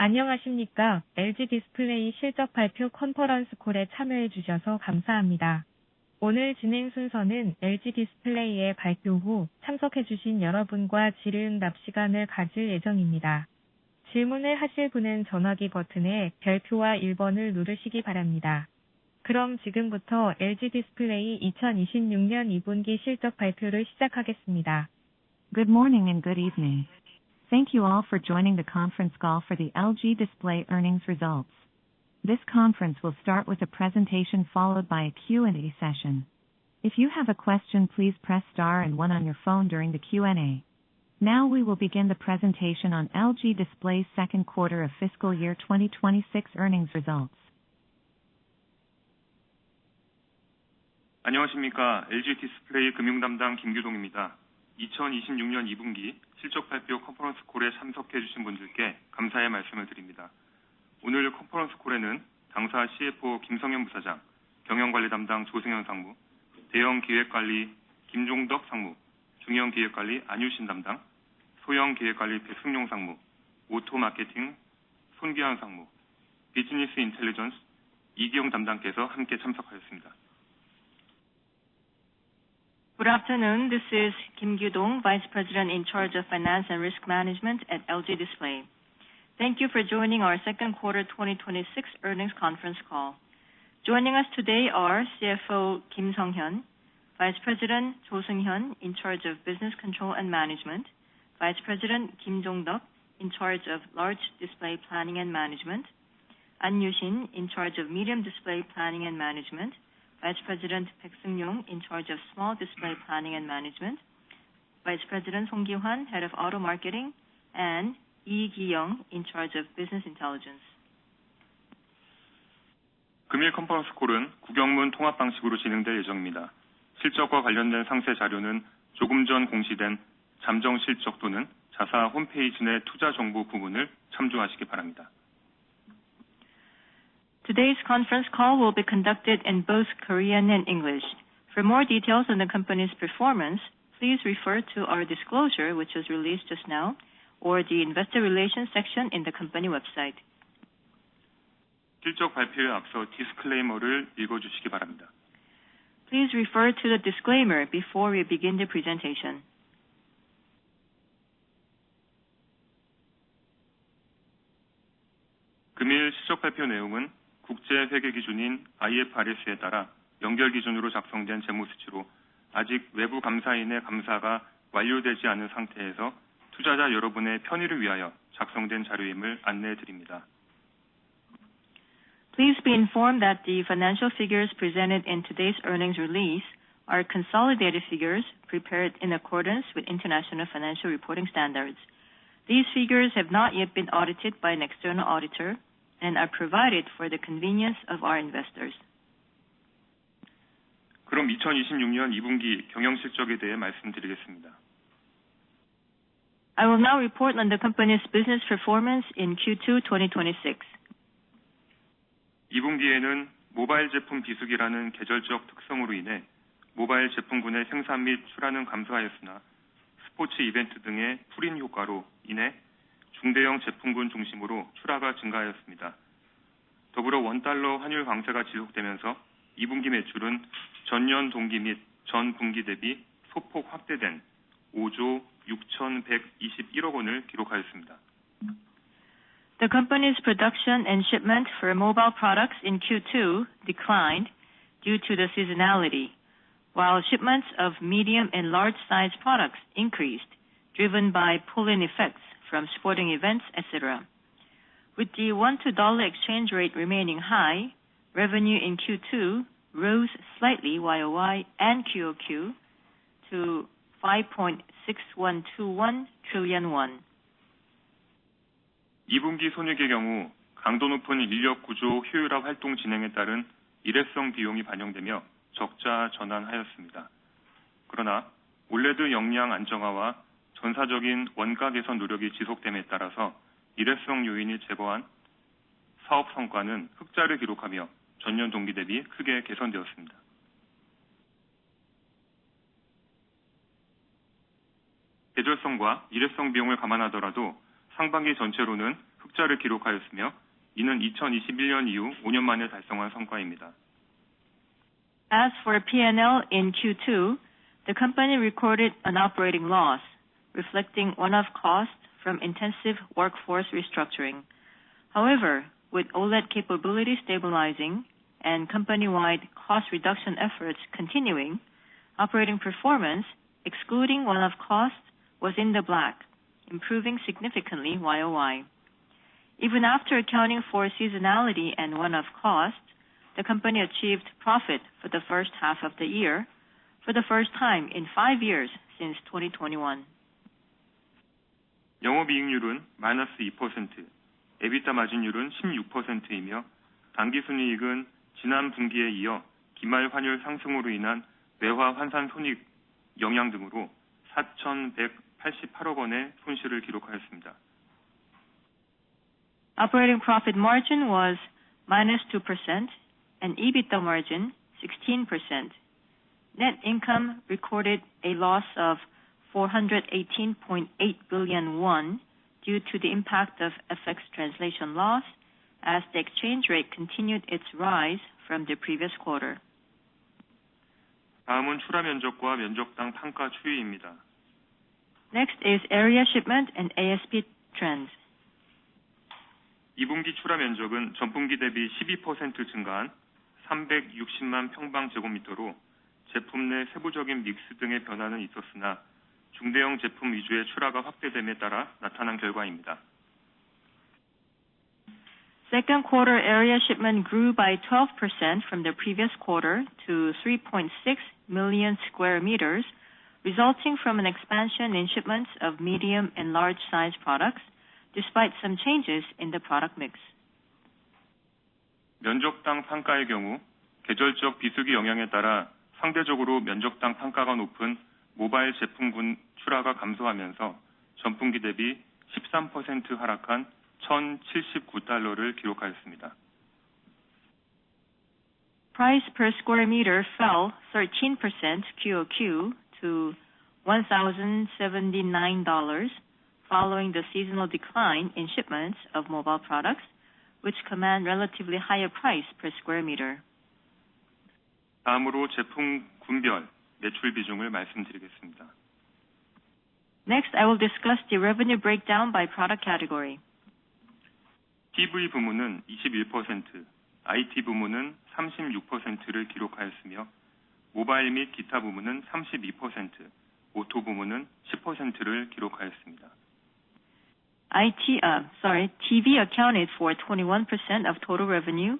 안녕하십니까. LG 디스플레이 실적 발표 컨퍼런스 콜에 참여해 주셔서 감사합니다. 오늘 진행 순서는 LG 디스플레이의 발표 후 참석해 주신 여러분과 질의응답 시간을 가질 예정입니다. 질문을 하실 분은 전화기 버튼의 별표와 1번을 누르시기 바랍니다. 그럼 지금부터 LG 디스플레이 2026년 2분기 실적 발표를 시작하겠습니다. Good morning and good evening. Thank you all for joining the conference call for the LG Display earnings results. This conference will start with a presentation followed by a Q&A session. If you have a question, please press star and 1 on your phone during the Q&A. Now we will begin the presentation on LG Display's second quarter of fiscal year 2026 earnings results. 안녕하십니까. LG 디스플레이 금융담당 김규동입니다. 2026년 2분기 실적 발표 컨퍼런스 콜에 참석해 주신 분들께 감사의 말씀을 드립니다. 오늘 컨퍼런스 콜에는 당사 CFO 김성현 부사장, 경영관리 담당 조승현 상무, 대형 기획관리 김종덕 상무, 중형 기획관리 안유신 담당, 소형 기획관리 백승용 상무, 오토 마케팅 손기환 상무, 비즈니스 인텔리전스 이기용 담당께서 함께 참석하였습니다. Good afternoon. This is Kim Gyu-dong, Vice President in charge of Finance and Risk Management at LG Display. Thank you for joining our second quarter 2026 earnings conference call. Joining us today are CFO Kim Sung-hyun, Vice President Jo Seung-hyun in charge of Business Control and Management, Vice President Kim Jong-deok in charge of Large Display Planning and Management, An Yu-shin in charge of Medium Display Planning and Management, Vice President Baek Seung-yong in charge of Small Display Planning and Management, Vice President Song Ki-hwan, Head of Auto Marketing, and Lee Ki-young in charge of Business Intelligence. 금일 컨퍼런스 콜은 구경문 통합 방식으로 진행될 예정입니다. 실적과 관련된 상세 자료는 조금 전 공시된 잠정 실적 또는 자사 홈페이지 내 투자 정보 부분을 참조하시기 바랍니다. Today's conference call will be conducted in both Korean and English. For more details on the company's performance, please refer to our disclosure, which was released just now, or the investor relations section in the company website. 실적 발표에 앞서 디스클레이머를 읽어주시기 바랍니다. Please refer to the disclaimer before we begin the presentation. 금일 실적 발표 내용은 국제 회계 기준인 IFRS에 따라 연결 기준으로 작성된 재무수치로 아직 외부 감사인의 감사가 완료되지 않은 상태에서 투자자 여러분의 편의를 위하여 작성된 자료임을 안내해 드립니다. Please be informed that the financial figures presented in today's earnings release are consolidated figures prepared in accordance with International Financial Reporting Standards. These figures have not yet been audited by an external auditor and are provided for the convenience of our investors. 그럼 2026년 2분기 경영 실적에 대해 말씀드리겠습니다. I will now report on the company's business performance in Q2 2026. 2분기에는 모바일 제품 비수기라는 계절적 특성으로 인해 모바일 제품군의 생산 및 출하는 감소하였으나 스포츠 이벤트 등의 풀인 효과로 인해 중대형 제품군 중심으로 출하가 증가하였습니다. 더불어 원달러 환율 강세가 지속되면서 2분기 매출은 전년 동기 및 전 분기 대비 소폭 확대된 5조 6,121억 원을 기록하였습니다. The company's production and shipment for mobile products in Q2 declined due to the seasonality, while shipments of medium and large-size products increased, driven by pull-in effects from sporting events, etc. With the won to dollar exchange rate remaining high, revenue in Q2 rose slightly YOY and QOQ to 5.6121 trillion won. 2분기 손익의 경우 강도 높은 인력 구조 효율화 활동 진행에 따른 일회성 비용이 반영되며 적자 전환하였습니다. 그러나 올레드 역량 안정화와 전사적인 원가 개선 노력이 지속됨에 따라서 일회성 요인이 제거한 사업 성과는 흑자를 기록하며 전년 동기 대비 크게 개선되었습니다. 계절성과 일회성 비용을 감안하더라도 상반기 전체로는 흑자 흑자를 기록하였으며 이는 2021년 이후 5년 만에 달성한 성과입니다. As for P&L in Q2, the company recorded an operating loss, reflecting one-off costs from intensive workforce restructuring. However, with OLED capability stabilizing and company-wide cost reduction efforts continuing, operating performance, excluding one-off costs, was in the black, improving significantly YOY. Even after accounting for seasonality and one-off costs, the company achieved profit for the first half of the year for the first time in 5 years since 2021. 영업이익률은 마이너스 2%, 에비타 마진율은 16%이며 당기순이익은 지난 분기에 이어 기말 환율 상승으로 인한 외화 환산 손익 영향 등으로 4,188억 원의 손실을 기록하였습니다. Operating profit margin was minus 2% and EBITDA margin 16%. Net income recorded a loss of 418.8 billion won due to the impact of FX translation loss as the exchange rate continued its rise from the previous quarter. 다음은 출하 면적과 면적당 판가 추이입니다. Next is area shipment and ASP trends. 2분기 출하 면적은 전분기 대비 12% 증가한 360만 평방제곱미터로 제품 내 세부적인 믹스 등의 변화는 있었으나 중대형 제품 위주의 출하가 확대됨에 따라 나타난 결과입니다. Second quarter area shipment grew by 12% from the previous quarter to 3.6 million square meters, resulting from an expansion in shipments of medium and large size products, despite some changes in the product mix. 면적당 판가의 경우 계절적 비수기 영향에 따라 상대적으로 면적당 판가가 높은 모바일 제품군 출하가 감소하면서 전분기 대비 13% 하락한 1,079달러를 기록하였습니다. Price per square meter fell 13% QOQ to $1,079, following the seasonal decline in shipments of mobile products, which command relatively higher price per square meter. 다음으로 제품 군별 매출 비중을 말씀드리겠습니다. Next, I will discuss the revenue breakdown by product category. TV 부문은 21%, IT 부문은 36%를 기록하였으며 모바일 및 기타 부문은 32%, 오토 부문은 10%를 기록하였습니다. TV accounted for 21% of total revenue,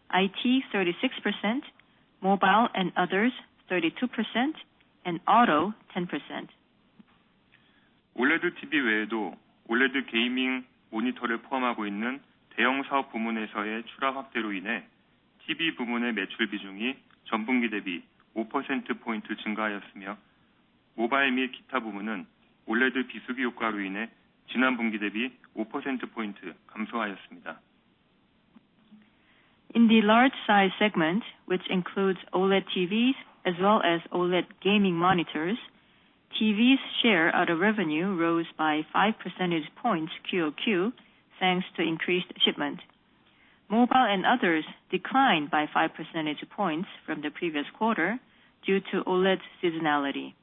IT 36%, mobile and others 32%, and auto 10%. OLED TV 외에도 OLED 게이밍 모니터를 포함하고 있는 대형 사업 부문에서의 출하 확대로 인해 TV 부문의 매출 비중이 전분기 대비 5%포인트 증가하였으며 모바일 및 기타 부문은 OLED 비수기 효과로 인해 지난 분기 대비 5%포인트 감소하였습니다. In the large size segment, which includes OLED TVs as well as OLED gaming monitors, TV's share out of revenue rose by 5 percentage points QOQ thanks to increased shipment. Mobile and others declined by 5 percentage points from the previous quarter due to OLED seasonality.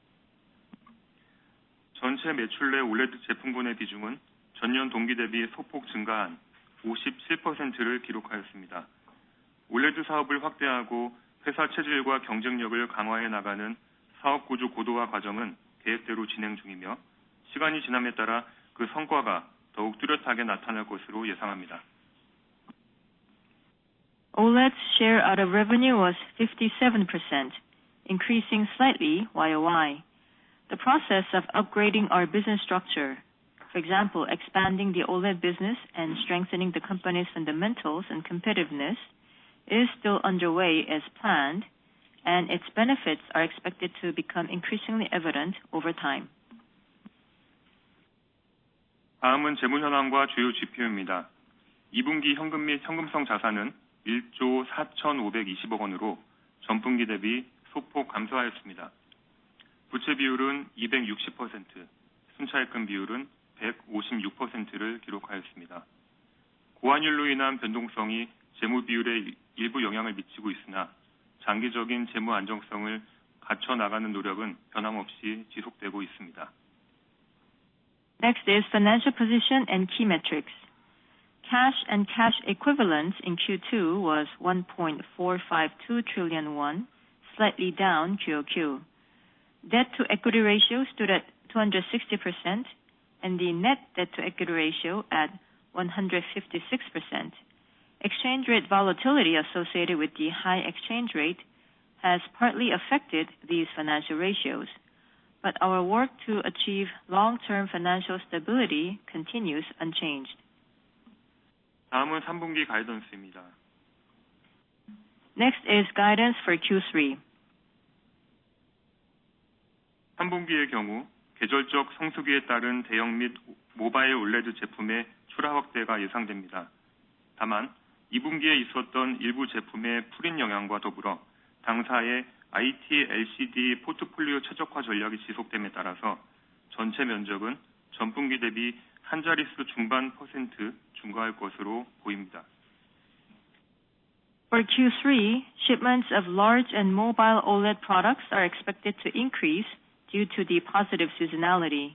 전체 매출 내 OLED 제품군의 비중은 전년 동기 대비 소폭 증가한 57%를 기록하였습니다. OLED 사업을 확대하고 회사 체질과 경쟁력을 강화해 나가는 사업 구조 고도화 과정은 계획대로 진행 중이며 시간이 지남에 따라 그 성과가 더욱 뚜렷하게 나타날 것으로 예상합니다. OLED's share out of revenue was 57%, increasing slightly YOY. The process of upgrading our business structure, for example, expanding the OLED business and strengthening the company's fundamentals and competitiveness, is still underway as planned, and its benefits are expected to become increasingly evident over time. 다음은 재무 현황과 주요 지표입니다. 2분기 현금 및 현금성 자산은 1조 4,520억 원으로 전분기 대비 소폭 감소하였습니다. 부채 비율은 260%, 순차입금 비율은 156%를 기록하였습니다. 고환율로 인한 변동성이 재무 비율에 일부 영향을 미치고 있으나 장기적인 재무 안정성을 갖춰 나가는 노력은 변함없이 지속되고 있습니다. Next is financial position and key metrics. Cash and cash equivalents in Q2 was 1.452 trillion won, slightly down QOQ. Debt to equity ratio stood at 260% and the net debt to equity ratio at 156%. Exchange rate volatility associated with the high exchange rate has partly affected these financial ratios, but our work to achieve long-term financial stability continues unchanged. 다음은 3분기 가이던스입니다. Next is guidance for Q3. 3분기의 경우 계절적 성수기에 따른 대형 및 모바일 올레드 제품의 출하 확대가 예상됩니다. 다만 2분기에 있었던 일부 제품의 풀인 영향과 더불어 당사의 IT, LCD 포트폴리오 최적화 전략이 지속됨에 따라서 전체 면적은 전분기 대비 한 자릿수 중반 % 증가할 것으로 보입니다. For Q3, shipments of large and mobile OLED products are expected to increase due to the positive seasonality,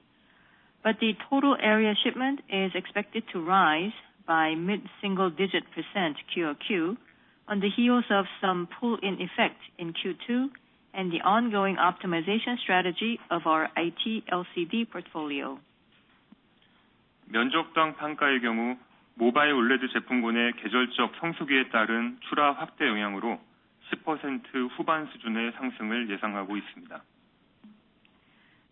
but the total area shipment is expected to rise by mid-single-digit % QOQ on the heels of some pull-in effect in Q2 and the ongoing optimization strategy of our IT LCD portfolio. 면적당 판가의 경우 모바일 올레드 제품군의 계절적 성수기에 따른 출하 확대 영향으로 10% 후반 수준의 상승을 예상하고 있습니다.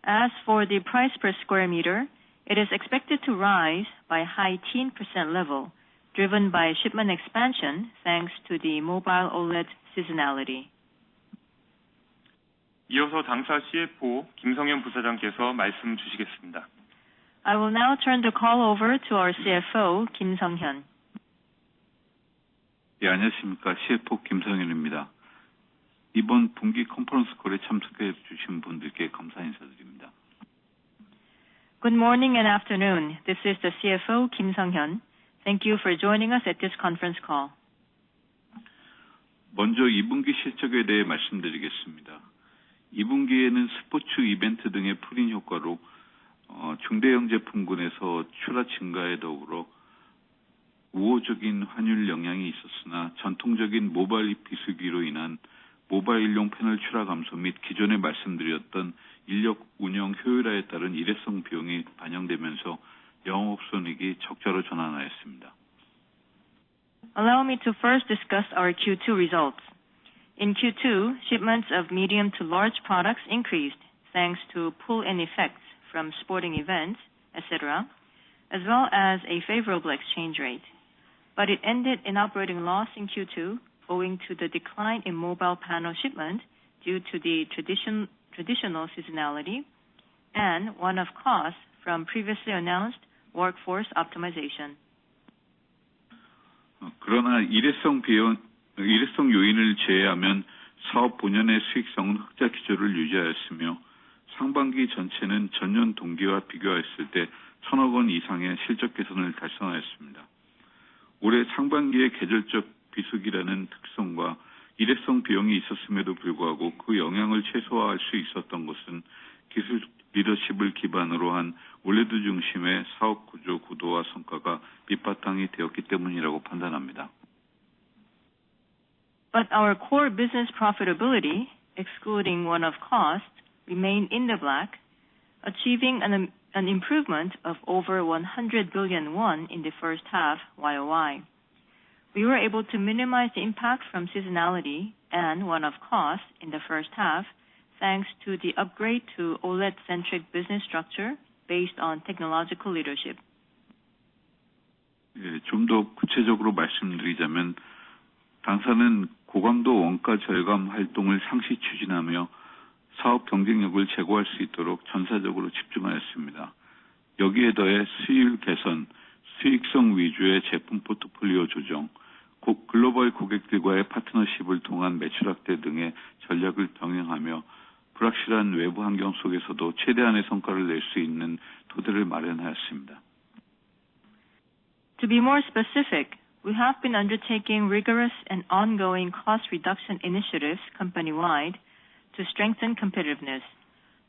As for the price per square meter, it is expected to rise by high teen % level, driven by shipment expansion thanks to the mobile OLED seasonality. 이어서 당사 CFO 김성현 부사장께서 말씀 주시겠습니다. I will now turn the call over to our CFO, Kim Sung-hyun. 예, 안녕하십니까. CFO 김성현입니다. 이번 분기 컨퍼런스 콜에 참석해 주신 분들께 감사 인사드립니다. Good morning and afternoon. This is the CFO, Kim Sung-hyun. Thank you for joining us at this conference call. 먼저 2분기 실적에 대해 말씀드리겠습니다. 2분기에는 스포츠 이벤트 등의 풀인 효과로 중대형 제품군에서 출하 증가에 더불어 우호적인 환율 영향이 있었으나 전통적인 모바일 비수기로 인한 모바일용 패널 출하 감소 및 기존에 말씀드렸던 인력 운영 효율화에 따른 일회성 비용이 반영되면서 영업손익이 적자로 전환하였습니다. Allow me to first discuss our Q2 results. In Q2, shipments of medium to large products increased thanks to pull-in effects from sporting events, etc., as well as a favorable exchange rate. But it ended in operating loss in Q2 owing to the decline in mobile panel shipment due to the traditional seasonality and one-off costs from previously announced workforce optimization. 그러나 일회성 요인을 제외하면 사업 본연의 수익성은 흑자 기조를 유지하였으며 상반기 전체는 전년 동기와 비교했을 때 1,000억 원 이상의 실적 개선을 달성하였습니다. 올해 상반기의 계절적 비수기라는 특성과 일회성 비용이 있었음에도 불구하고 그 영향을 최소화할 수 있었던 것은 기술 리더십을 기반으로 한 올레드 중심의 사업 구조 구도와 성과가 밑바탕이 되었기 때문이라고 판단합니다. But our core business profitability, excluding one-off costs, remained in the black, achieving an improvement of over 100 billion won in the first half YOY. We were able to minimize the impact from seasonality and one-off costs in the first half thanks to the upgrade to OLED-centric business structure based on technological leadership. 좀 더 구체적으로 말씀드리자면 당사는 고강도 원가 절감 활동을 상시 추진하며 사업 경쟁력을 제고할 수 있도록 전사적으로 집중하였습니다. 여기에 더해 수익 개선, 수익성 위주의 제품 포트폴리오 조정, 글로벌 고객들과의 파트너십을 통한 매출 확대 등의 전략을 병행하며 불확실한 외부 환경 속에서도 최대한의 성과를 낼 수 있는 토대를 마련하였습니다. To be more specific, we have been undertaking rigorous and ongoing cost reduction initiatives company-wide to strengthen competitiveness.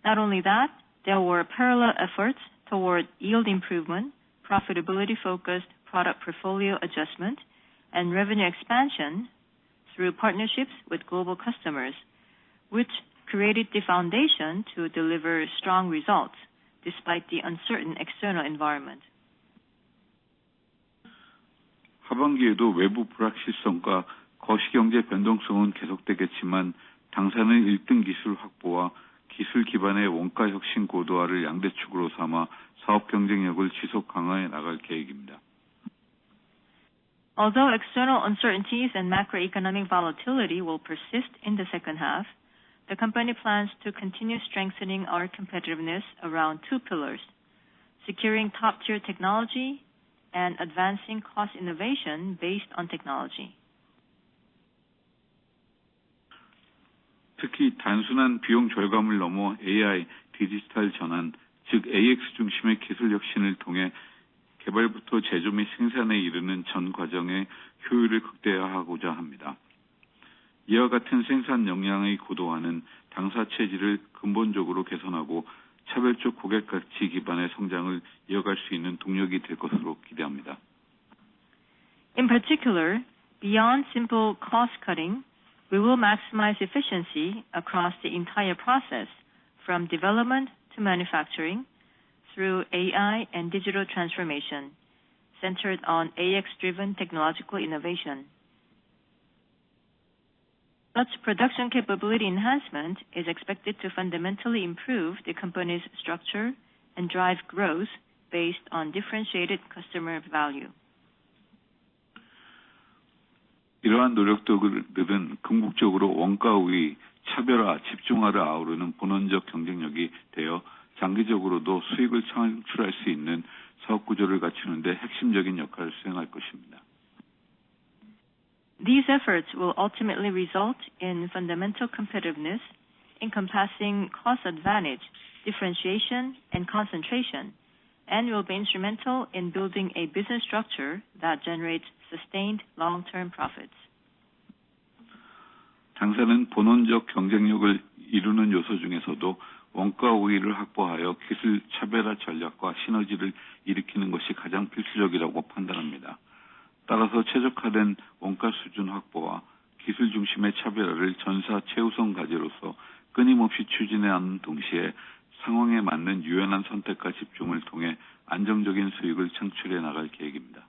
Not only that, there were parallel efforts toward yield improvement, profitability-focused product portfolio adjustment, and revenue expansion through partnerships with global customers, which created the foundation to deliver strong results despite the uncertain external environment. 하반기에도 외부 불확실성과 거시경제 변동성은 계속되겠지만 당사는 1등 기술 확보와 기술 기반의 원가 혁신 고도화를 양대축으로 삼아 사업 경쟁력을 지속 강화해 나갈 계획입니다. Although external uncertainties and macroeconomic volatility will persist in the second half, the company plans to continue strengthening our competitiveness around two pillars: securing top-tier technology and advancing cost innovation based on technology. 특히 단순한 비용 절감을 넘어 AI, 디지털 전환, 즉 AX 중심의 기술 혁신을 통해 개발부터 제조 및 생산에 이르는 전 과정의 효율을 극대화하고자 합니다. 이와 같은 생산 역량의 고도화는 당사 체질을 근본적으로 개선하고 차별적 고객 가치 기반의 성장을 이어갈 수 있는 동력이 될 것으로 기대합니다. In particular, beyond simple cost cutting, we will maximize efficiency across the entire process, from development to manufacturing, through AI and digital transformation, centered on AX-driven technological innovation. Such production capability enhancement is expected to fundamentally improve the company's structure and drive growth based on differentiated customer value. 이러한 노력들은 궁극적으로 원가 우위, 차별화, 집중화를 아우르는 본원적 경쟁력이 되어 장기적으로도 수익을 창출할 수 있는 사업 구조를 갖추는 데 핵심적인 역할을 수행할 것입니다. These efforts will ultimately result in fundamental competitiveness, encompassing cost advantage, differentiation, and concentration, and will be instrumental in building a business structure that generates sustained long-term profits. 당사는 본원적 경쟁력을 이루는 요소 중에서도 원가 우위를 확보하여 기술 차별화 전략과 시너지를 일으키는 것이 가장 필수적이라고 판단합니다. 따라서 최적화된 원가 수준 확보와 기술 중심의 차별화를 전사 최우선 과제로서 끊임없이 추진하는 동시에 상황에 맞는 유연한 선택과 집중을 통해 안정적인 수익을 창출해 나갈 계획입니다.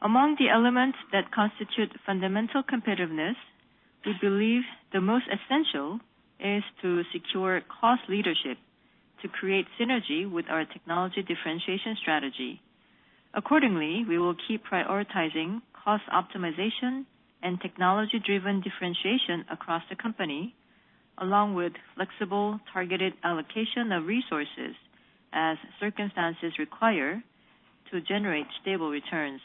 Among the elements that constitute fundamental competitiveness, we believe the most essential is to secure cost leadership to create synergy with our technology differentiation strategy. Accordingly, we will keep prioritizing cost optimization and technology-driven differentiation across the company, along with flexible, targeted allocation of resources as circumstances require to generate stable returns.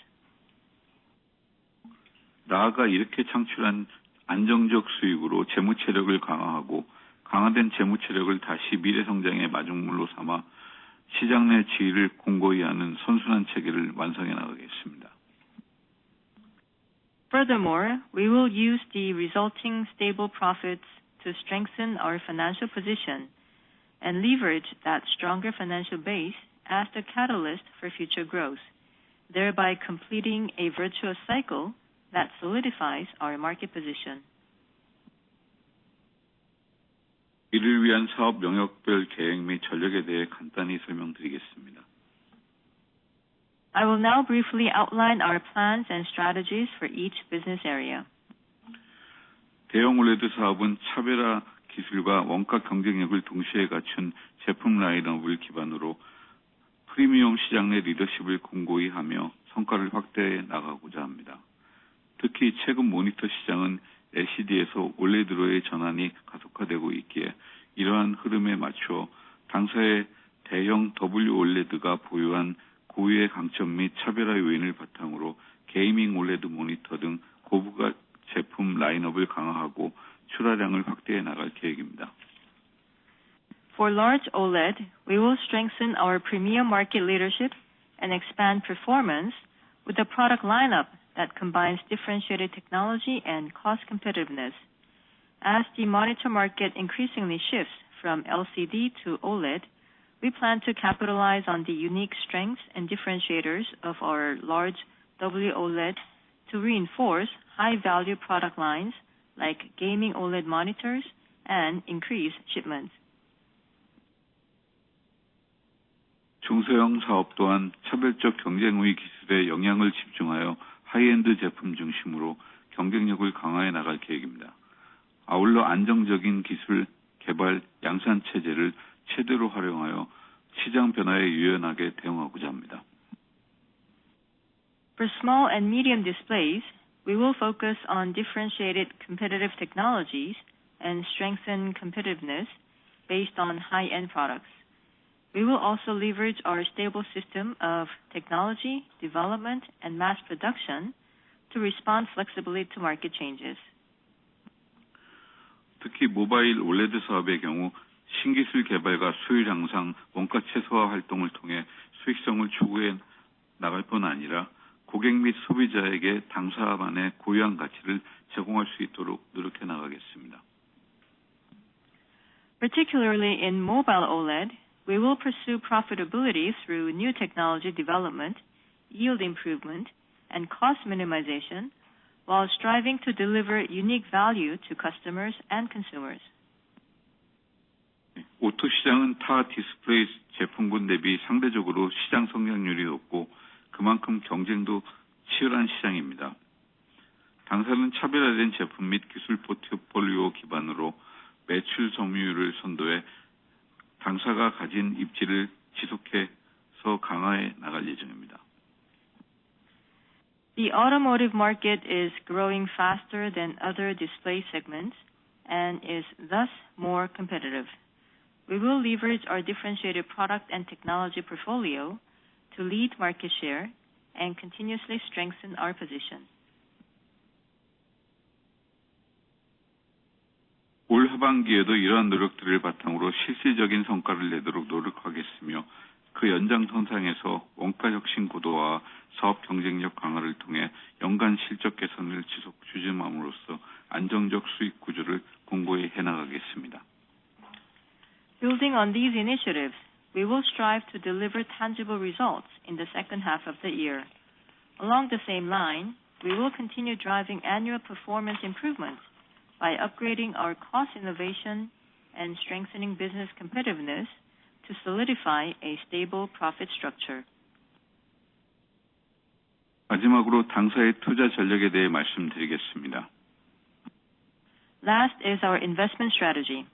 나아가 이렇게 창출한 안정적 수익으로 재무 체력을 강화하고 강화된 재무 체력을 다시 미래 성장의 마중물로 삼아 시장 내 지위를 공고히 하는 선순환 체계를 완성해 나가겠습니다. Furthermore, we will use the resulting stable profits to strengthen our financial position and leverage that stronger financial base as the catalyst for future growth, thereby completing a virtuous cycle that solidifies our market position. 이를 위한 사업 영역별 계획 및 전략에 대해 간단히 설명드리겠습니다. I will now briefly outline our plans and strategies for each business area. 대형 OLED 사업은 차별화 기술과 원가 경쟁력을 동시에 갖춘 제품 라인업을 기반으로 프리미엄 시장 내 리더십을 공고히 하며 성과를 확대해 나가고자 합니다. 특히 최근 모니터 시장은 LCD에서 OLED로의 전환이 가속화되고 있기에 이러한 흐름에 맞춰 당사의 대형 WOLED가 보유한 고유의 강점 및 차별화 요인을 바탕으로 게이밍 OLED 모니터 등 고부가 제품 라인업을 강화하고 출하량을 확대해 나갈 계획입니다. For large OLED, we will strengthen our premium market leadership and expand performance with a product lineup that combines differentiated technology and cost competitiveness. As the monitor market increasingly shifts from LCD to OLED, we plan to capitalize on the unique strengths and differentiators of our large WOLED to reinforce high-value product lines like gaming OLED monitors and increase shipments. 중소형 사업 또한 차별적 경쟁 우위 기술에 영향을 집중하여 하이엔드 제품 중심으로 경쟁력을 강화해 나갈 계획입니다. 아울러 안정적인 기술 개발 양산 체제를 최대로 활용하여 시장 변화에 유연하게 대응하고자 합니다. For small and medium displays, we will focus on differentiated competitive technologies and strengthen competitiveness based on high-end products. We will also leverage our stable system of technology, development, and mass production to respond flexibly to market changes. 특히 모바일 OLED 사업의 경우 신기술 개발과 수율 향상, 원가 최소화 활동을 통해 수익성을 추구해 나갈 뿐 아니라 고객 및 소비자에게 당사만의 고유한 가치를 제공할 수 있도록 노력해 나가겠습니다. Particularly in mobile OLED, we will pursue profitability through new technology development, yield improvement, and cost minimization, while striving to deliver unique value to customers and consumers. 오토 시장은 타 디스플레이 제품군 대비 상대적으로 시장 성장률이 높고 그만큼 경쟁도 치열한 시장입니다. 당사는 차별화된 제품 및 기술 포트폴리오 기반으로 매출 점유율을 선도해 당사가 가진 입지를 지속해서 강화해 나갈 예정입니다. The automotive market is growing faster than other display segments and is thus more competitive. We will leverage our differentiated product and technology portfolio to lead market share and continuously strengthen our position. 올 하반기에도 이러한 노력들을 바탕으로 실질적인 성과를 내도록 노력하겠으며 그 연장선상에서 원가 혁신 구도와 사업 경쟁력 강화를 통해 연간 실적 개선을 지속 추진함으로써 안정적 수익 구조를 공고히 해나가겠습니다. Building on these initiatives, we will strive to deliver tangible results in the second half of the year. Along the same line, we will continue driving annual performance improvements by upgrading our cost innovation and strengthening business competitiveness to solidify a stable profit structure. 마지막으로 당사의 투자 전략에 대해 말씀드리겠습니다. Last is our investment strategy.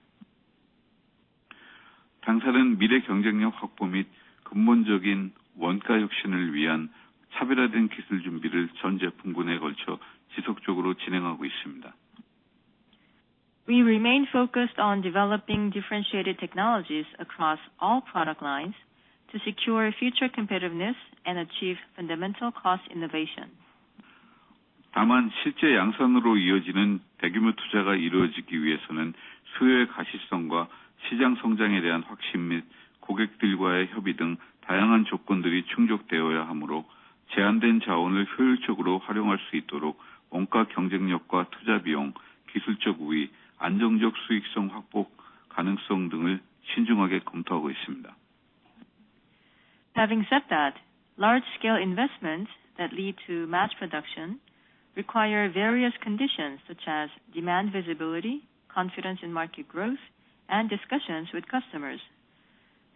당사는 미래 경쟁력 확보 및 근본적인 원가 혁신을 위한 차별화된 기술 준비를 전 제품군에 걸쳐 지속적으로 진행하고 있습니다. We remain focused on developing differentiated technologies across all product lines to secure future competitiveness and achieve fundamental cost innovation. 다만 실제 양산으로 이어지는 대규모 투자가 이루어지기 위해서는 수요의 가시성과 시장 성장에 대한 확신 및 고객들과의 협의 등 다양한 조건들이 충족되어야 하므로 제한된 자원을 효율적으로 활용할 수 있도록 원가 경쟁력과 투자 비용, 기술적 우위, 안정적 수익성 확보 가능성 등을 신중하게 검토하고 있습니다. Having said that, large-scale investments that lead to mass production require various conditions such as demand visibility, confidence in market growth, and discussions with customers.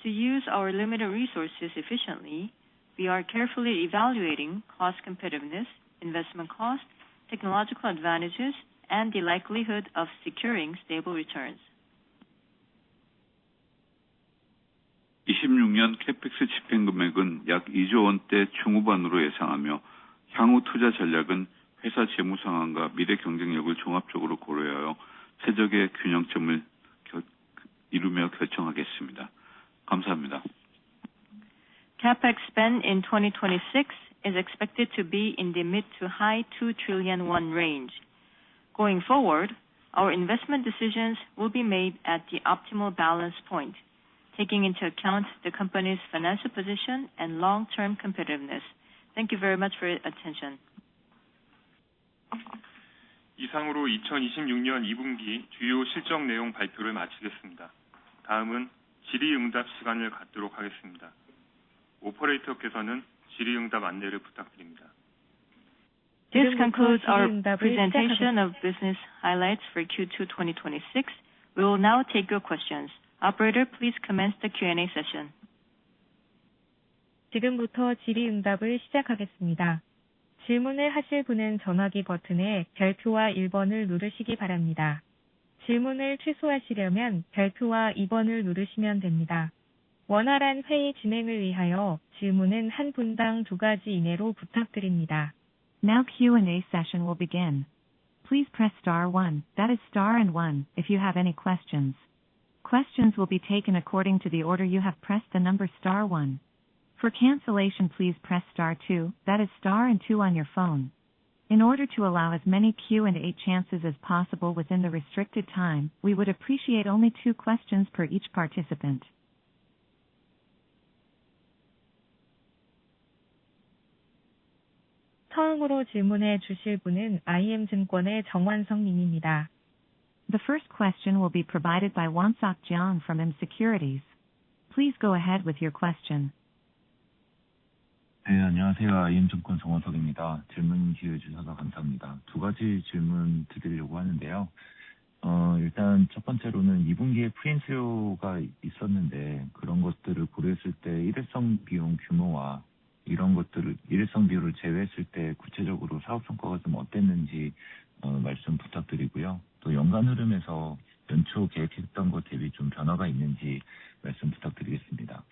To use our limited resources efficiently, we are carefully evaluating cost competitiveness, investment cost, technological advantages, and the likelihood of securing stable returns. 26년 캐펙스 집행 금액은 약 2조 원대 중후반으로 예상하며 향후 투자 전략은 회사 재무 상황과 미래 경쟁력을 종합적으로 고려하여 최적의 균형점을 이루며 결정하겠습니다. 감사합니다. CapEx spend in 2026 is expected to be in the mid to high 2 trillion won range. Going forward, our investment decisions will be made at the optimal balance point, taking into account the company's financial position and long-term competitiveness. Thank you very much for your attention. 이상으로 2026년 2분기 주요 실적 내용 발표를 마치겠습니다. 다음은 질의응답 시간을 갖도록 하겠습니다. 오퍼레이터께서는 질의응답 안내를 부탁드립니다. This concludes our presentation of business highlights for Q2 2026. We will now take your questions. Operator, please commence the Q&A session. 지금부터 질의응답을 시작하겠습니다. 질문을 하실 분은 전화기 버튼의 별표와 1번을 누르시기 바랍니다. 질문을 취소하시려면 별표와 2번을 누르시면 됩니다. 원활한 회의 진행을 위하여 질문은 한 분당 2가지 이내로 부탁드립니다. Now Q&A session will begin. Please press star 1, that is star and 1, if you have any questions. Questions will be taken according to the order you have pressed the number star 1. For cancellation, please press star 2, that is star and 2 on your phone. In order to allow as many Q&A chances as possible within the restricted time, we would appreciate only 2 questions per each participant. 처음으로 질문해 주실 분은 IM증권의 정완성 님입니다. The first question will be provided by Won-Sok Jeong from M Securities. Please go ahead with your question. 네, 안녕하세요. IM증권 정원석입니다. 질문 기회 주셔서 감사합니다. 2가지 질문 드리려고 하는데요. 일단 첫 번째로는 2분기에 프린 수요가 있었는데 그런 것들을 고려했을 때 일회성 비용 규모와 이런 것들을 일회성 비용을 제외했을 때 구체적으로 사업 성과가 좀 어땠는지 말씀 부탁드리고요. 또 연간 흐름에서 연초 계획했던 것 대비 좀 변화가 있는지 말씀 부탁드리겠습니다.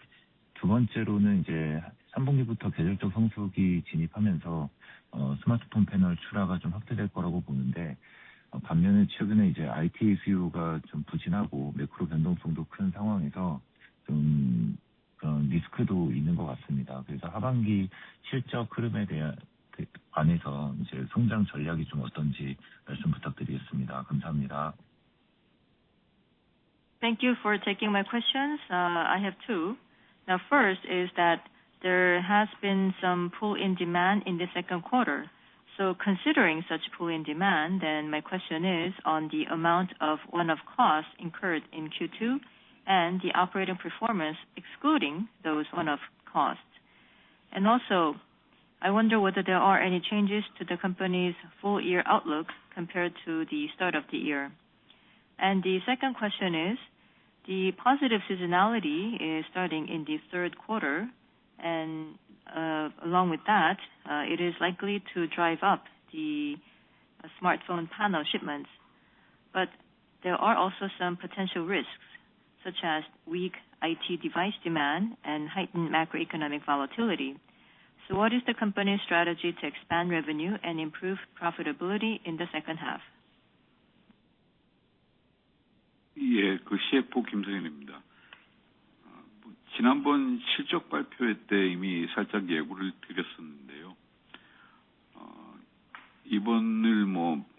두 번째로는 이제 3분기부터 계절적 성수기 진입하면서 스마트폰 패널 출하가 좀 확대될 거라고 보는데 반면에 최근에 이제 IT 수요가 좀 부진하고 매크로 변동성도 큰 상황에서 좀 그런 리스크도 있는 것 같습니다. 그래서 하반기 실적 흐름에 대한 안에서 이제 성장 전략이 좀 어떤지 말씀 부탁드리겠습니다. 감사합니다. Thank you for taking my questions. I have 2. Now, first is that there has been some pull-in demand in the second quarter. So considering such pull-in demand, then my question is on the amount of one-off costs incurred in Q2 and the operating performance excluding those one-off costs. And also, I wonder whether there are any changes to the company's full year outlook compared to the start of the year. And the second question is, the positive seasonality is starting in the third quarter, and along with that, it is likely to drive up the smartphone panel shipments. But there are also some potential risks, such as weak IT device demand and heightened macroeconomic volatility. So what is the company's strategy to expand revenue and improve profitability in the second half? 예, 그 CFO 김성현입니다. 지난번 실적 발표회 때 이미 살짝 예고를 드렸었는데요. 이번을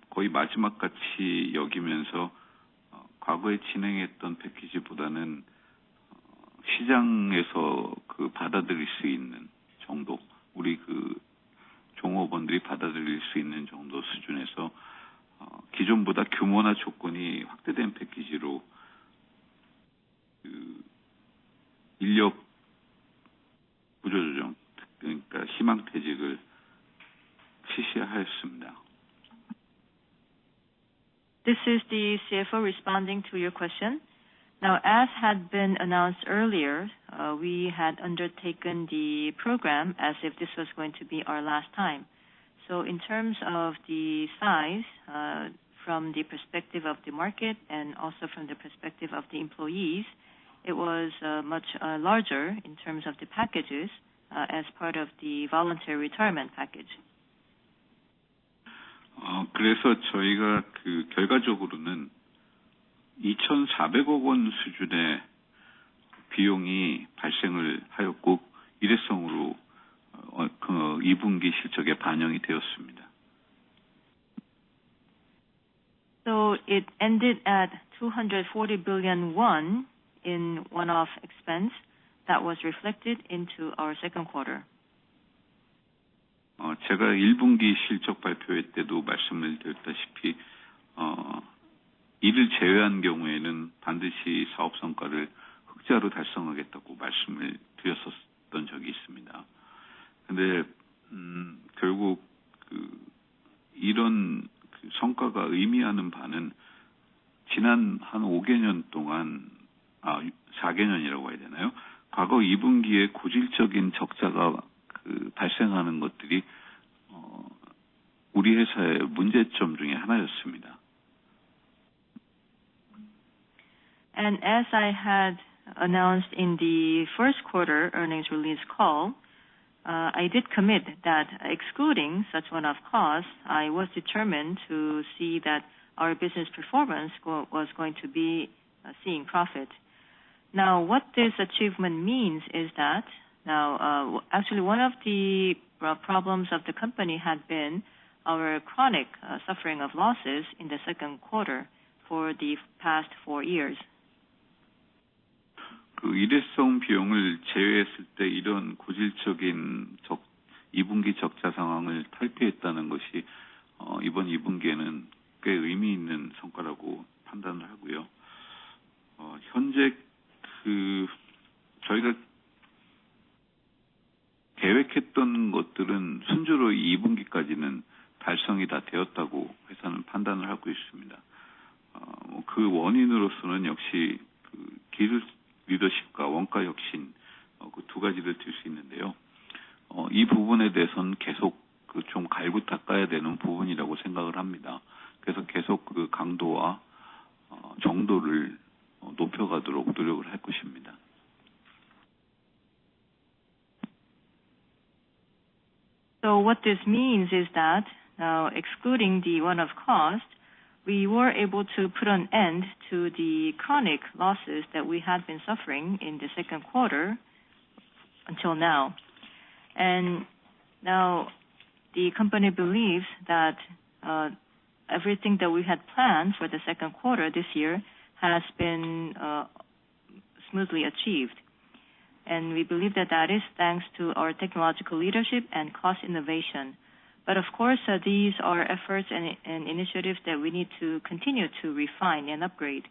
거의 마지막 같이 여기면서 과거에 진행했던 패키지보다는 시장에서 그 받아들일 수 있는 정도, 우리 그 종업원들이 받아들일 수 있는 정도 수준에서 기존보다 규모나 조건이 확대된 패키지로 그 인력 구조조정, 그러니까 희망퇴직을 실시하였습니다. This is the CFO responding to your question. Now, as had been announced earlier, we had undertaken the program as if this was going to be our last time. So in terms of the size, from the perspective of the market and also from the perspective of the employees, it was much larger in terms of the packages as part of the voluntary retirement package. 그래서 저희가 그 결과적으로는 2,400억 원 수준의 비용이 발생을 하였고 일회성으로 그 2분기 실적에 반영이 되었습니다. So it ended at 240 billion won in one-off expense that was reflected into our second quarter. 제가 1분기 실적 발표회 때도 말씀을 드렸다시피 이를 제외한 경우에는 반드시 사업 성과를 흑자로 달성하겠다고 말씀을 드렸었던 적이 있습니다. 근데 결국 이런 성과가 의미하는 바는 지난 한 5개년 동안 4개년이라고 해야 되나요? 과거 2분기에 고질적인 적자가 발생하는 것들이 우리 회사의 문제점 중에 하나였습니다. And as I had announced in the first quarter earnings release call, I did commit that excluding such one-off costs, I was determined to see that our business performance was going to be seeing profit. Now, what this achievement means is that actually one of the problems of the company had been our chronic suffering of losses in the second quarter for the past 4 years. 일회성 비용을 제외했을 때 이런 고질적인 2분기 적자 상황을 탈피했다는 것이 이번 2분기에는 꽤 의미 있는 성과라고 판단을 하고요. 현재 저희가 계획했던 것들은 순조로 2분기까지는 달성이 다 되었다고 회사는 판단을 하고 있습니다. 그 원인으로서는 역시 기술 리더십과 원가 혁신 그 두 가지를 들 수 있는데요. 이 부분에 대해서는 계속 좀 갈고 닦아야 되는 부분이라고 생각을 합니다. 그래서 계속 그 강도와 정도를 높여가도록 노력을 할 것입니다. So what this means is that excluding the one-off cost, we were able to put an end to the chronic losses that we had been suffering in the second quarter until now. And now the company believes that everything that we had planned for the second quarter this year has been smoothly achieved. And we believe that that is thanks to our technological leadership and cost innovation. But of course, these are efforts and initiatives that we need to continue to refine and upgrade.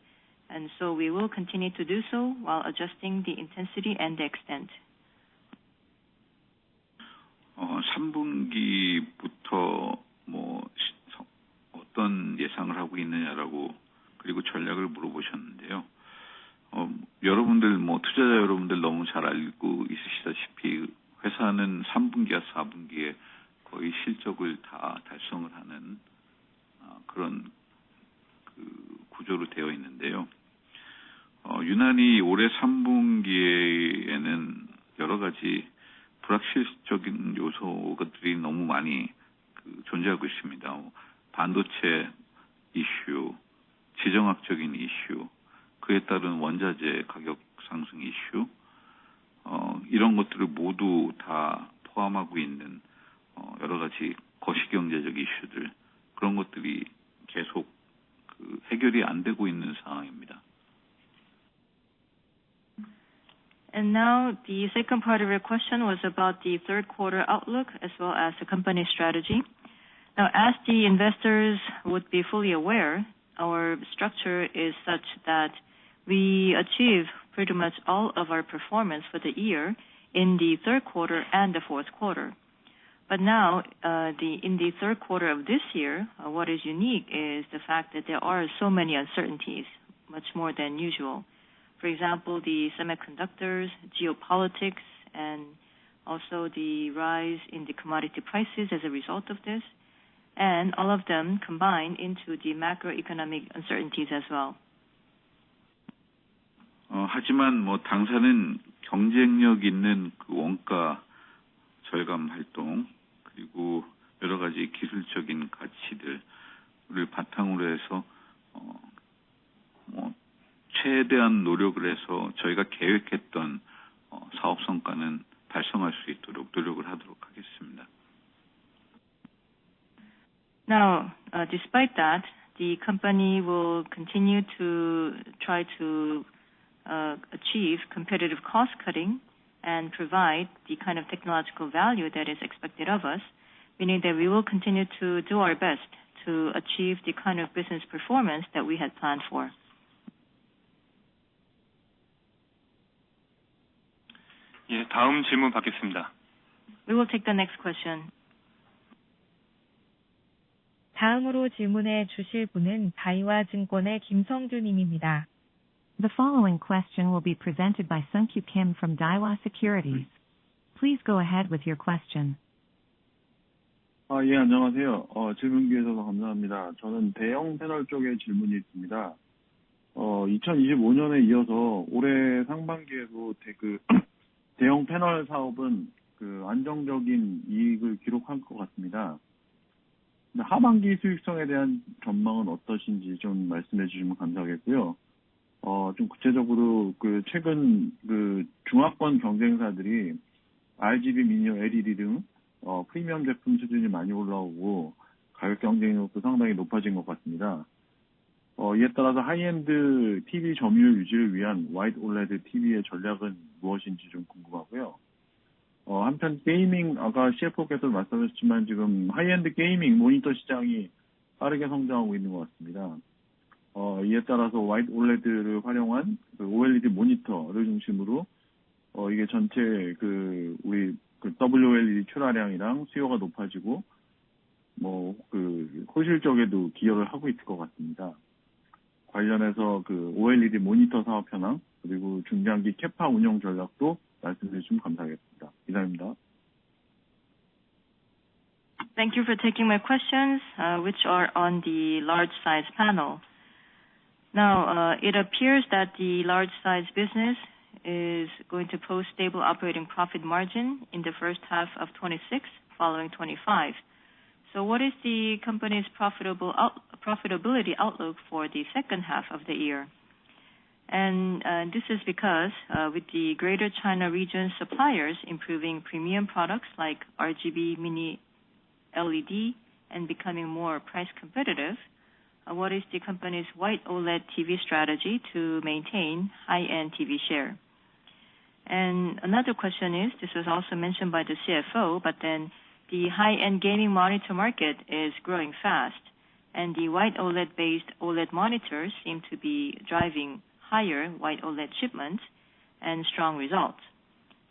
And so we will continue to do so while adjusting the intensity and the extent. 3분기부터 어떤 예상을 하고 있느냐라고 그리고 전략을 물어보셨는데요. 여러분들 투자자 여러분들 너무 잘 알고 있으시다시피 회사는 3분기와 4분기에 거의 실적을 다 달성을 하는 그런 구조로 되어 있는데요. 유난히 올해 3분기에는 여러 가지 불확실적인 요소들이 너무 많이 존재하고 있습니다. 반도체 이슈, 지정학적인 이슈, 그에 따른 원자재 가격 상승 이슈, 이런 것들을 모두 다 포함하고 있는 여러 가지 거시경제적 이슈들, 그런 것들이 계속 해결이 안 되고 있는 상황입니다. And now the second part of your question was about the third quarter outlook as well as the company strategy. Now, as the investors would be fully aware, our structure is such that we achieve pretty much all of our performance for the year in the third quarter and the fourth quarter. But now, in the third quarter of this year, what is unique is the fact that there are so many uncertainties, much more than usual. For example, the semiconductors, geopolitics, and also the rise in the commodity prices as a result of this, and all of them combine into the macroeconomic uncertainties as well. 하지만 당사는 경쟁력 있는 원가 절감 활동 그리고 여러 가지 기술적인 가치들을 바탕으로 해서 최대한 노력을 해서 저희가 계획했던 사업 성과는 달성할 수 있도록 노력을 하도록 하겠습니다. Now, despite that, the company will continue to try to achieve competitive cost cutting and provide the kind of technological value that is expected of us, meaning that we will continue to do our best to achieve the kind of business performance that we had planned for. 예, 다음 질문 받겠습니다. We will take the next question. 다음으로 질문해 주실 분은 다이와 증권의 김성주 님입니다. The following question will be presented by Sung-Kyu Kim from Daiwa Securities. Please go ahead with your question. 예, 안녕하세요. 질문 기회 주셔서 감사합니다. 저는 대형 패널 쪽에 질문이 있습니다. 2025년에 이어서 올해 상반기에도 대형 패널 사업은 안정적인 이익을 기록할 것 같습니다. 하반기 수익성에 대한 전망은 어떠신지 좀 말씀해 주시면 감사하겠고요. 좀 구체적으로 최근 중화권 경쟁사들이 RGB, 미니어, LED 등 프리미엄 제품 수준이 많이 올라오고 가격 경쟁력도 상당히 높아진 것 같습니다. 이에 따라서 하이엔드 TV 점유율 유지를 위한 와이드 올레드 TV의 전략은 무엇인지 좀 궁금하고요. 한편 게이밍, 아까 CFO께서 말씀하셨지만 지금 하이엔드 게이밍 모니터 시장이 빠르게 성장하고 있는 것 같습니다. 이에 따라서 와이드 올레드를 활용한 OLED 모니터를 중심으로 이게 전체 우리 WLED 출하량이랑 수요가 높아지고 호실적에도 기여를 하고 있을 것 같습니다. 관련해서 OLED 모니터 사업 현황 그리고 중장기 캐파 운영 전략도 말씀해 주시면 감사하겠습니다. 이상입니다. Thank you for taking my questions, which are on the large size panel. Now, it appears that the large size business is going to post stable operating profit margin in the first half of 26, following 25. So what is the company's profitability outlook for the second half of the year? And this is because with the Greater China region suppliers improving premium products like RGB, mini LED, and becoming more price competitive, what is the company's white OLED TV strategy to maintain high-end TV share? And another question is, this was also mentioned by the CFO, but then the high-end gaming monitor market is growing fast, and the white OLED-based OLED monitors seem to be driving higher white OLED shipments and strong results.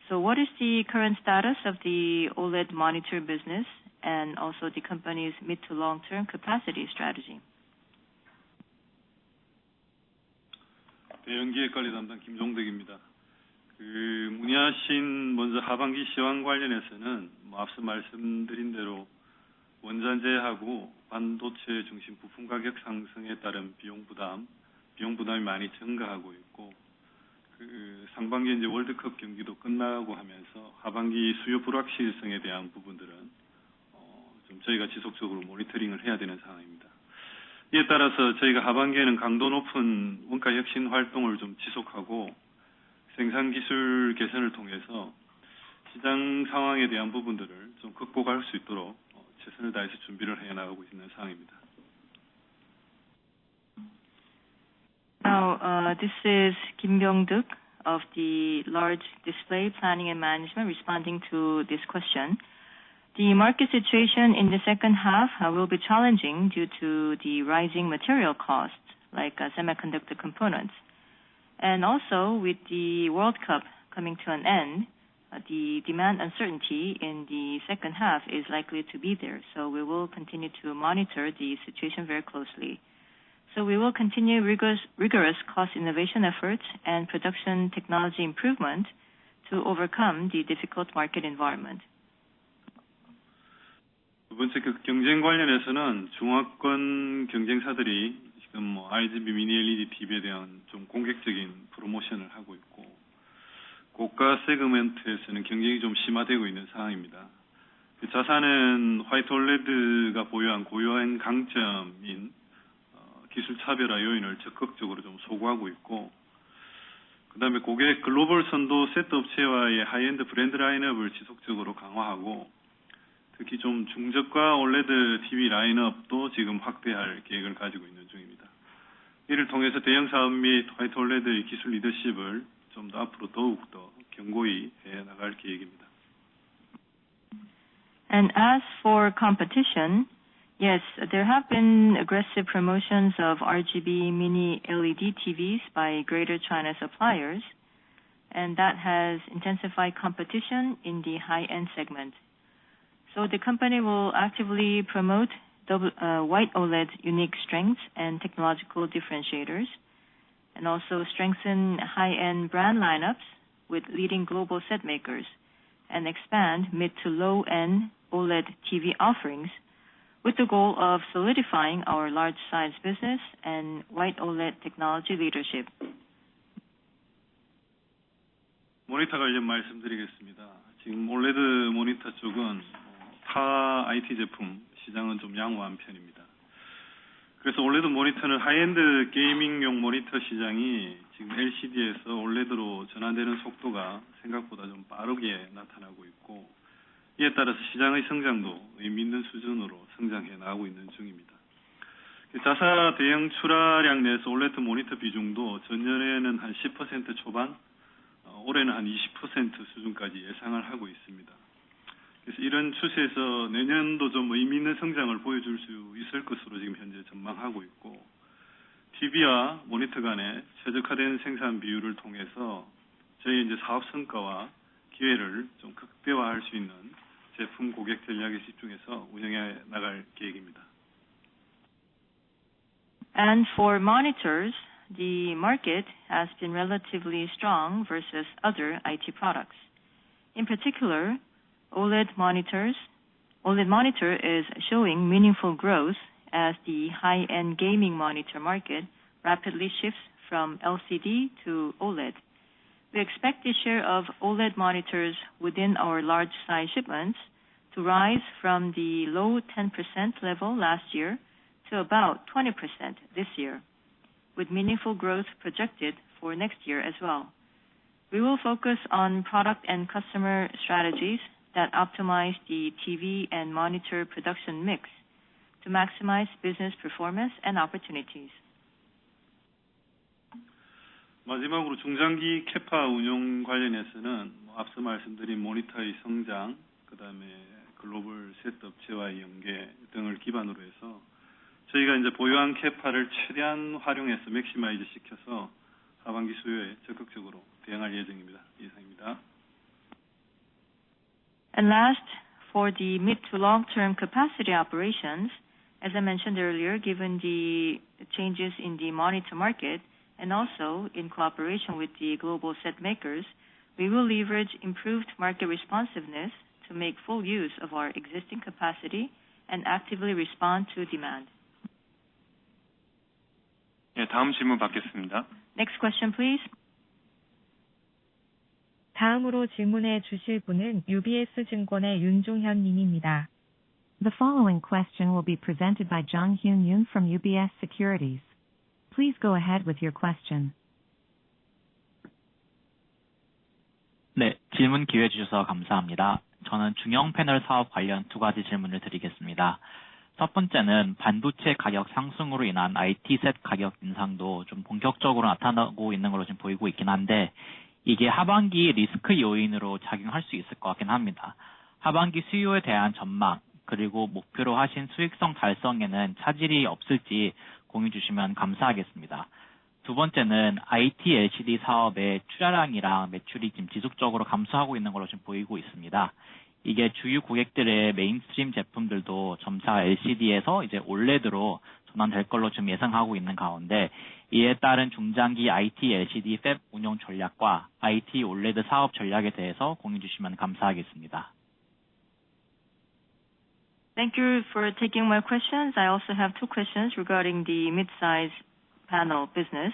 So what is the current status of the OLED monitor business and also the company's mid to long-term capacity strategy? 대형기획관리 담당 김종덕입니다. 문의하신 먼저 하반기 시황 관련해서는 앞서 말씀드린 대로 원자재하고 반도체 중심 부품 가격 상승에 따른 비용 부담이 많이 증가하고 있고, 상반기 이제 월드컵 경기도 끝나고 하면서 하반기 수요 불확실성에 대한 부분들은 좀 저희가 지속적으로 모니터링을 해야 되는 상황입니다. 이에 따라서 저희가 하반기에는 강도 높은 원가 혁신 활동을 좀 지속하고 생산 기술 개선을 통해서 시장 상황에 대한 부분들을 좀 극복할 수 있도록 최선을 다해서 준비를 해 나가고 있는 상황입니다. Now, this is Kim Byung-duk of the Large Display Planning and Management responding to this question. The market situation in the second half will be challenging due to the rising material costs like semiconductor components. And also with the World Cup coming to an end, the demand uncertainty in the second half is likely to be there. So we will continue to monitor the situation very closely. So we will continue rigorous cost innovation efforts and production technology improvement to overcome the difficult market environment. 두 번째 경쟁 관련해서는 중화권 경쟁사들이 지금 RGB 미니 LED TV에 대한 좀 공격적인 프로모션을 하고 있고, 고가 세그멘트에서는 경쟁이 좀 심화되고 있는 상황입니다. 자사는 화이트 올레드가 보유한 고유한 강점인 기술 차별화 요인을 적극적으로 좀 소구하고 있고, 그다음에 고객 글로벌 선도 세트 업체와의 하이엔드 브랜드 라인업을 지속적으로 강화하고, 특히 좀 중저가 올레드 TV 라인업도 지금 확대할 계획을 가지고 있는 중입니다. 이를 통해서 대형 사업 및 화이트 올레드의 기술 리더십을 좀 더 앞으로 더욱 더 견고히 해 나갈 계획입니다. And as for competition, yes, there have been aggressive promotions of RGB mini LED TVs by Greater China suppliers, and that has intensified competition in the high-end segment. So the company will actively promote white OLED unique strengths and technological differentiators, and also strengthen high-end brand lineups with leading global set makers, and expand mid to low-end OLED TV offerings with the goal of solidifying our large size business and white OLED technology leadership. 모니터 관련 말씀드리겠습니다. 지금 올레드 모니터 쪽은 타 IT 제품 시장은 좀 양호한 편입니다. 그래서 올레드 모니터는 하이엔드 게이밍용 모니터 시장이 지금 LCD에서 올레드로 전환되는 속도가 생각보다 좀 빠르게 나타나고 있고, 이에 따라서 시장의 성장도 의미 있는 수준으로 성장해 나가고 있는 중입니다. 자사 대형 출하량 내에서 올레드 모니터 비중도 전년에는 한 10% 초반, 올해는 한 20% 수준까지 예상을 하고 있습니다. 그래서 이런 추세에서 내년도 좀 의미 있는 성장을 보여줄 수 있을 것으로 지금 현재 전망하고 있고, TV와 모니터 간의 최적화된 생산 비율을 통해서 저희 이제 사업 성과와 기회를 좀 극대화할 수 있는 제품 고객 전략에 집중해서 운영해 나갈 계획입니다. And for monitors, the market has been relatively strong versus other IT products. In particular, OLED monitor is showing meaningful growth as the high-end gaming monitor market rapidly shifts from LCD to OLED. We expect the share of OLED monitors within our large size shipments to rise from the low 10% level last year to about 20% this year, with meaningful growth projected for next year as well. We will focus on product and customer strategies that optimize the TV and monitor production mix to maximize business performance and opportunities. 마지막으로 중장기 캐파 운용 관련해서는 앞서 말씀드린 모니터의 성장, 그다음에 글로벌 셋업체와의 연계 등을 기반으로 해서 저희가 이제 보유한 캐파를 최대한 활용해서 맥시마이즈 시켜서 하반기 수요에 적극적으로 대응할 예정입니다. 이상입니다. And last, for the mid to long-term capacity operations, as I mentioned earlier, given the changes in the monitor market and also in cooperation with the global set makers, we will leverage improved market responsiveness to make full use of our existing capacity and actively respond to demand. 네, 다음 질문 받겠습니다. Next question, please. 다음으로 질문해 주실 분은 UBS 증권의 윤종현 님입니다. The following question will be presented by Jong-hyun Yoon from UBS Securities. Please go ahead with your question. 네, 질문 기회 주셔서 감사합니다. 저는 중형 패널 사업 관련 두 가지 질문을 드리겠습니다. 첫 번째는 반도체 가격 상승으로 인한 IT셋 가격 인상도 좀 본격적으로 나타나고 있는 걸로 지금 보이고 있긴 한데, 이게 하반기 리스크 요인으로 작용할 수 있을 것 같긴 합니다. 하반기 수요에 대한 전망, 그리고 목표로 하신 수익성 달성에는 차질이 없을지 공유 주시면 감사하겠습니다. 두 번째는 IT LCD 사업의 출하량이랑 매출이 지금 지속적으로 감소하고 있는 걸로 지금 보이고 있습니다. 이게 주요 고객들의 메인스트림 제품들도 점차 LCD에서 이제 OLED로 전환될 걸로 지금 예상하고 있는 가운데, 이에 따른 중장기 IT LCD 팹 운영 전략과 IT OLED 사업 전략에 대해서 공유 주시면 감사하겠습니다. Thank you for taking my questions. I also have two questions regarding the mid-size panel business.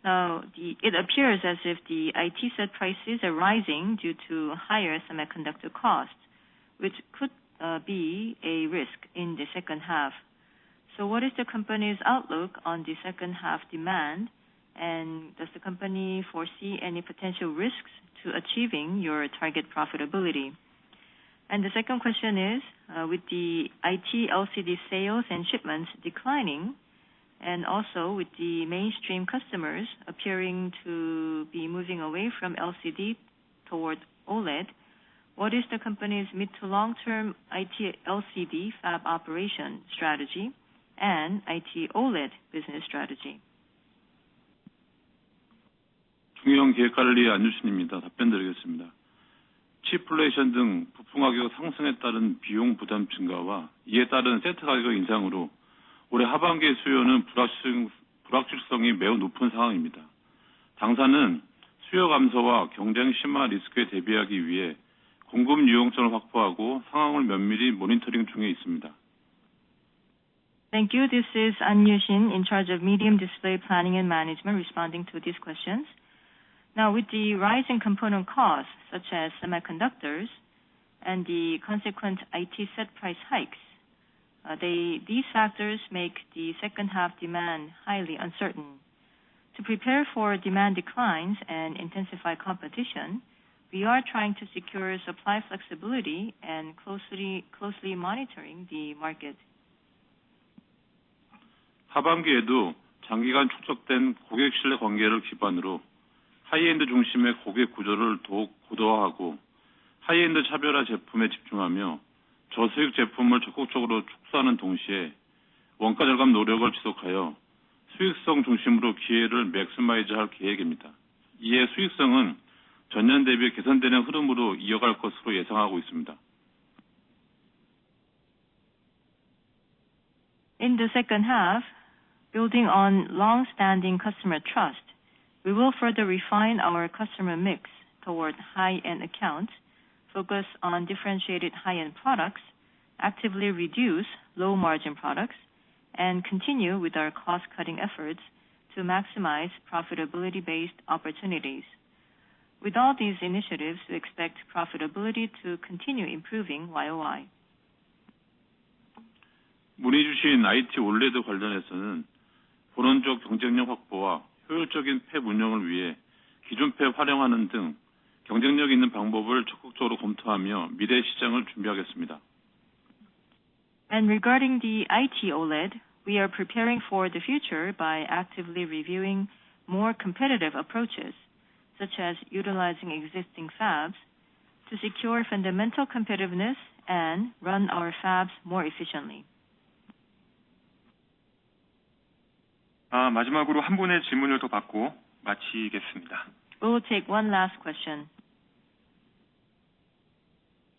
Now, it appears as if the IT set prices are rising due to higher semiconductor costs, which could be a risk in the second half. So what is the company's outlook on the second half demand, and does the company foresee any potential risks to achieving your target profitability? And the second question is, with the IT LCD sales and shipments declining, and also with the mainstream customers appearing to be moving away from LCD toward OLED, what is the company's mid to long-term IT LCD fab operation strategy and IT OLED business strategy? 중형 기획관리 안유신입니다. 답변드리겠습니다. 치플레이션 등 부품 가격 상승에 따른 비용 부담 증가와 이에 따른 세트 가격 인상으로 올해 하반기 수요는 불확실성이 매우 높은 상황입니다. 당사는 수요 감소와 경쟁 심화 리스크에 대비하기 위해 공급 유용성을 확보하고 상황을 면밀히 모니터링 중에 있습니다. Thank you. This is An Yu-shin in charge of medium display planning and management responding to these questions. Now, with the rise in component costs, such as semiconductors, and the consequent IT set price hikes, these factors make the second half demand highly uncertain. To prepare for demand declines and intensify competition, we are trying to secure supply flexibility and closely monitoring the market. 하반기에도 장기간 축적된 고객 신뢰 관계를 기반으로 하이엔드 중심의 고객 구조를 더욱 고도화하고 하이엔드 차별화 제품에 집중하며 저수익 제품을 적극적으로 축소하는 동시에 원가 절감 노력을 지속하여 수익성 중심으로 기회를 맥시마이즈할 계획입니다. 이에 수익성은 전년 대비 개선되는 흐름으로 이어갈 것으로 예상하고 있습니다. In the second half, building on long-standing customer trust, we will further refine our customer mix toward high-end accounts, focus on differentiated high-end products, actively reduce low-margin products, and continue with our cost-cutting efforts to maximize profitability-based opportunities. With all these initiatives, we expect profitability to continue improving YOY. 문의 주신 IT OLED 관련해서는 본원적 경쟁력 확보와 효율적인 팹 운영을 위해 기존 팹 활용하는 등 경쟁력 있는 방법을 적극적으로 검토하며 미래 시장을 준비하겠습니다. And regarding the IT OLED, we are preparing for the future by actively reviewing more competitive approaches, such as utilizing existing fabs to secure fundamental competitiveness and run our fabs more efficiently. 마지막으로 한 분의 질문을 더 받고 마치겠습니다. We will take one last question.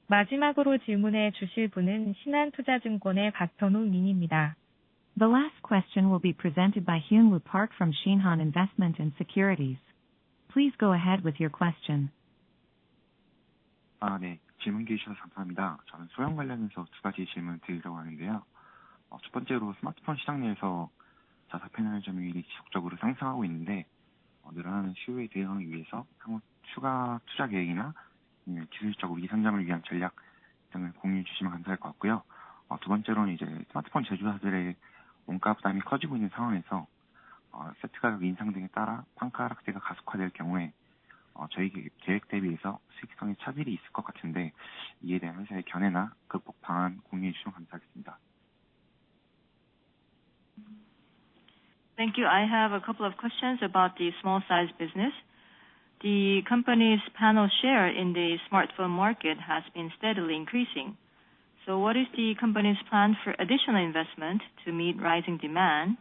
마지막으로 질문해 주실 분은 신한투자증권의 박현우 님입니다. The last question will be presented by Hyun-woo Park from Shinhan Investment and Securities. Please go ahead with your question. 네. 질문 기회 주셔서 감사합니다. 저는 소형 관련해서 두 가지 질문 드리려고 하는데요. 첫 번째로 스마트폰 시장 내에서 자사 패널 점유율이 지속적으로 상승하고 있는데 늘어나는 수요에 대응하기 위해서 향후 추가 투자 계획이나 기술적으로 이 상장을 위한 전략 등을 공유해 주시면 감사할 것 같고요. 두 번째로는 이제 스마트폰 제조사들의 원가 부담이 커지고 있는 상황에서 세트 가격 인상 등에 따라 판가 하락세가 가속화될 경우에 저희 계획 대비해서 수익성에 차질이 있을 것 같은데 이에 대한 회사의 견해나 극복 방안 공유해 주시면 감사하겠습니다. Thank you. I have a couple of questions about the small size business. The company's panel share in the smartphone market has been steadily increasing. So what is the company's plan for additional investment to meet rising demand?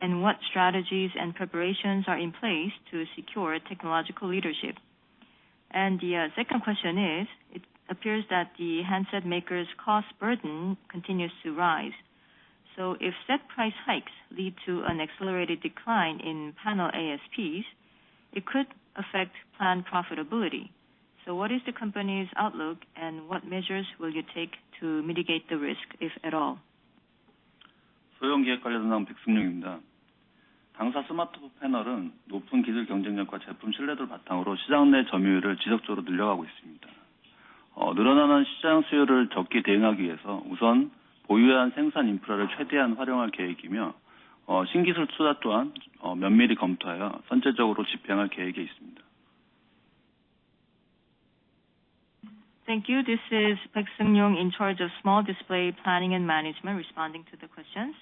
And what strategies and preparations are in place to secure technological leadership? And the second question is, it appears that the handset maker's cost burden continues to rise. So if set price hikes lead to an accelerated decline in panel ASPs, it could affect planned profitability. So what is the company's outlook and what measures will you take to mitigate the risk, if at all? 소형 기획 관련담 백승용입니다. 당사 스마트폰 패널은 높은 기술 경쟁력과 제품 신뢰도를 바탕으로 시장 내 점유율을 지속적으로 늘려가고 있습니다. 늘어나는 시장 수요를 적기 대응하기 위해서 우선 보유한 생산 인프라를 최대한 활용할 계획이며 신기술 투자 또한 면밀히 검토하여 선제적으로 집행할 계획에 있습니다. Thank you. This is Baek Seung-yong in charge of small display planning and management responding to the questions.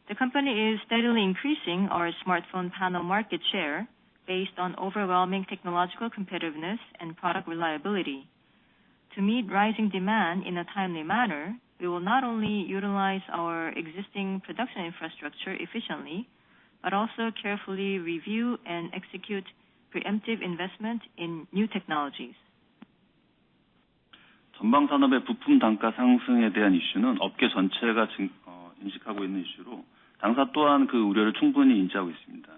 The company is steadily increasing our smartphone panel market share based on overwhelming technological competitiveness and product reliability. To meet rising demand in a timely manner, we will not only utilize our existing production infrastructure efficiently, but also carefully review and execute preemptive investment in new technologies. 전방 산업의 부품 단가 상승에 대한 이슈는 업계 전체가 인식하고 있는 이슈로 당사 또한 그 우려를 충분히 인지하고 있습니다.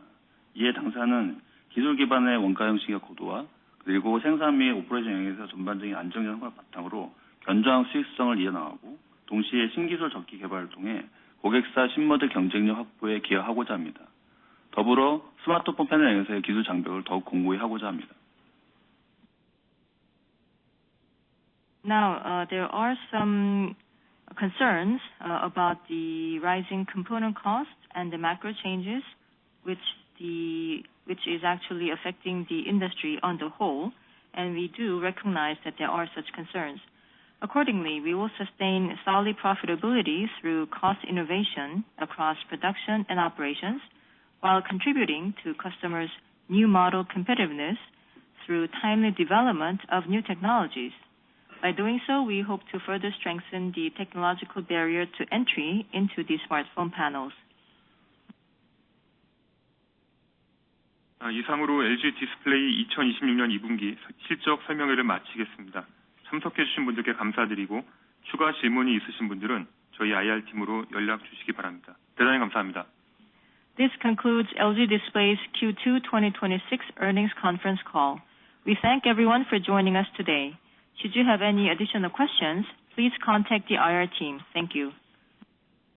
이에 당사는 기술 기반의 원가 형식의 고도화, 그리고 생산 및 오퍼레이션 영역에서 전반적인 안정적 성과를 바탕으로 견조한 수익성을 이어나가고 동시에 신기술 적기 개발을 통해 고객사 신모델 경쟁력 확보에 기여하고자 합니다. 더불어 스마트폰 패널 영역에서의 기술 장벽을 더욱 공고히 하고자 합니다. Now, there are some concerns about the rising component costs and the macro changes, which is actually affecting the industry on the whole, and we do recognize that there are such concerns. Accordingly, we will sustain solid profitability through cost innovation across production and operations, while contributing to customers' new model competitiveness through timely development of new technologies. By doing so, we hope to further strengthen the technological barrier to entry into the smartphone panels. 이상으로 LG 디스플레이 2026년 2분기 실적 설명회를 마치겠습니다. 참석해 주신 분들께 감사드리고 추가 질문이 있으신 분들은 저희 IR팀으로 연락 주시기 바랍니다. 대단히 감사합니다. This concludes LG Display's Q2 2026 earnings conference call. We thank everyone for joining us today. Should you have any additional questions, please contact the IR team. Thank you.